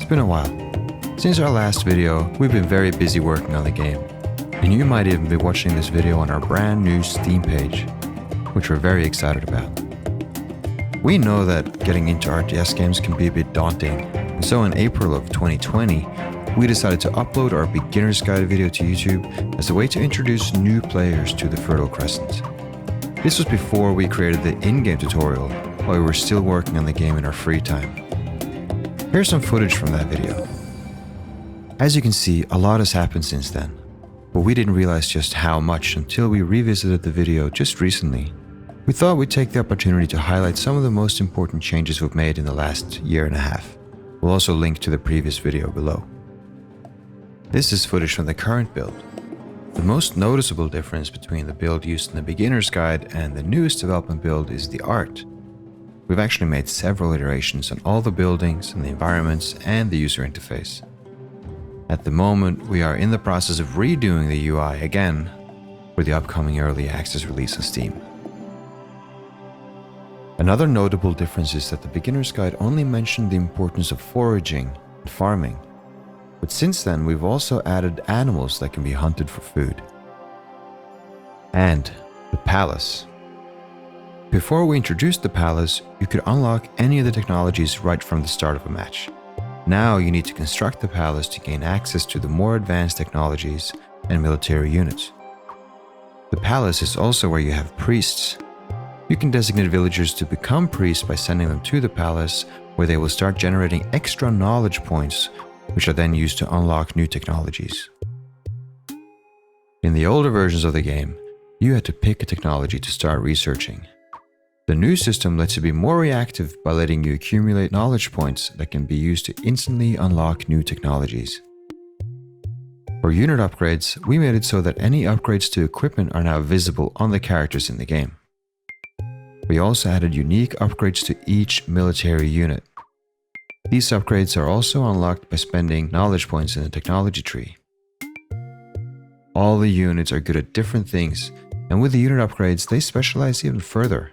been a while. Since our last video, we've been very busy working on the game, and you might even be watching this video on our brand new Steam page, which we're very excited about. We know that getting into RTS games can be a bit daunting, and so in April of 2020, we decided to upload our beginner's guide video to YouTube as a way to introduce new players to the Fertile Crescent. This was before we created the in-game tutorial, while we were still working on the game in our free time. Here's some footage from that video. As you can see, a lot has happened since then, but we didn't realize just how much until we revisited the video just recently. We thought we'd take the opportunity to highlight some of the most important changes we've made in the last year and a half. We'll also link to the previous video below. This is footage from the current build. The most noticeable difference between the build used in the beginner's guide and the newest development build is the art. We've actually made several iterations on all the buildings and the environments and the user interface. At the moment, we are in the process of redoing the UI again for the upcoming early access release on Steam. Another notable difference is that the beginner's guide only mentioned the importance of foraging and farming, but since then we've also added animals that can be hunted for food. And the palace. Before we introduced the palace, you could unlock any of the technologies right from the start of a match. Now you need to construct the palace to gain access to the more advanced technologies and military units. The palace is also where you have priests. You can designate villagers to become priests by sending them to the palace, where they will start generating extra knowledge points, which are then used to unlock new technologies. In the older versions of the game, you had to pick a technology to start researching. The new system lets you be more reactive by letting you accumulate knowledge points that can be used to instantly unlock new technologies. For unit upgrades, we made it so that any upgrades to equipment are now visible on the characters in the game. We also added unique upgrades to each military unit. These upgrades are also unlocked by spending knowledge points in the technology tree. All the units are good at different things, and with the unit upgrades, they specialize even further.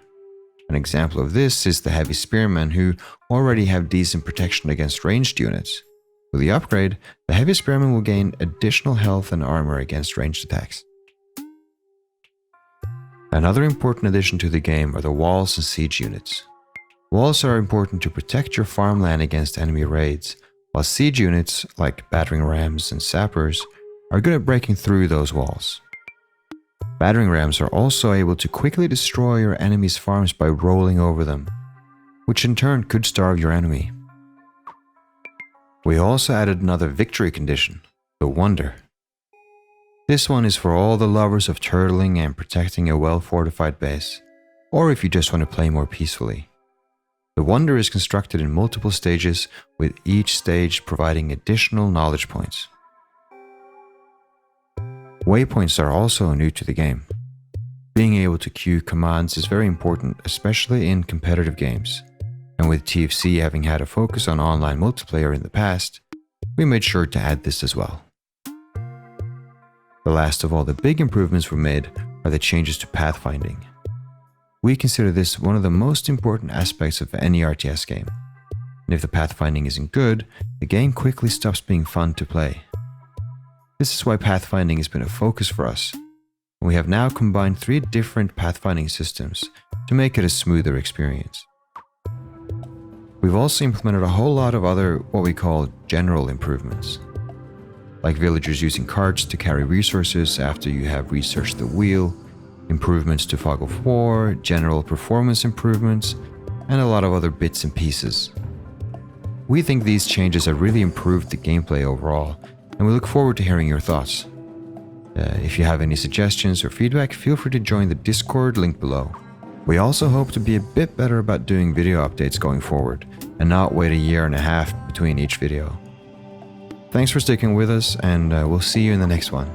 An example of this is the heavy spearmen, who already have decent protection against ranged units. With the upgrade, the heavy spearmen will gain additional health and armor against ranged attacks. Another important addition to the game are the walls and siege units. Walls are important to protect your farmland against enemy raids, while siege units, like battering rams and sappers, are good at breaking through those walls. Battering rams are also able to quickly destroy your enemy's farms by rolling over them, which in turn could starve your enemy. We also added another victory condition, the Wonder. This one is for all the lovers of turtling and protecting a well-fortified base, or if you just want to play more peacefully. The Wonder is constructed in multiple stages, with each stage providing additional knowledge points. Waypoints are also new to the game. Being able to queue commands is very important, especially in competitive games, and with TFC having had a focus on online multiplayer in the past, we made sure to add this as well. The last of all the big improvements we made are the changes to pathfinding. We consider this one of the most important aspects of any RTS game, and if the pathfinding isn't good, the game quickly stops being fun to play. This is why pathfinding has been a focus for us, and we have now combined 3 different pathfinding systems to make it a smoother experience. We've also implemented a whole lot of other what we call general improvements, like villagers using carts to carry resources after you have researched the wheel, improvements to Fog of War, general performance improvements, and a lot of other bits and pieces. We think these changes have really improved the gameplay overall, and we look forward to hearing your thoughts. If you have any suggestions or feedback, feel free to join the Discord link below. We also hope to be a bit better about doing video updates going forward, and not wait a year and a half between each video. Thanks for sticking with us, and we'll see you in the next one.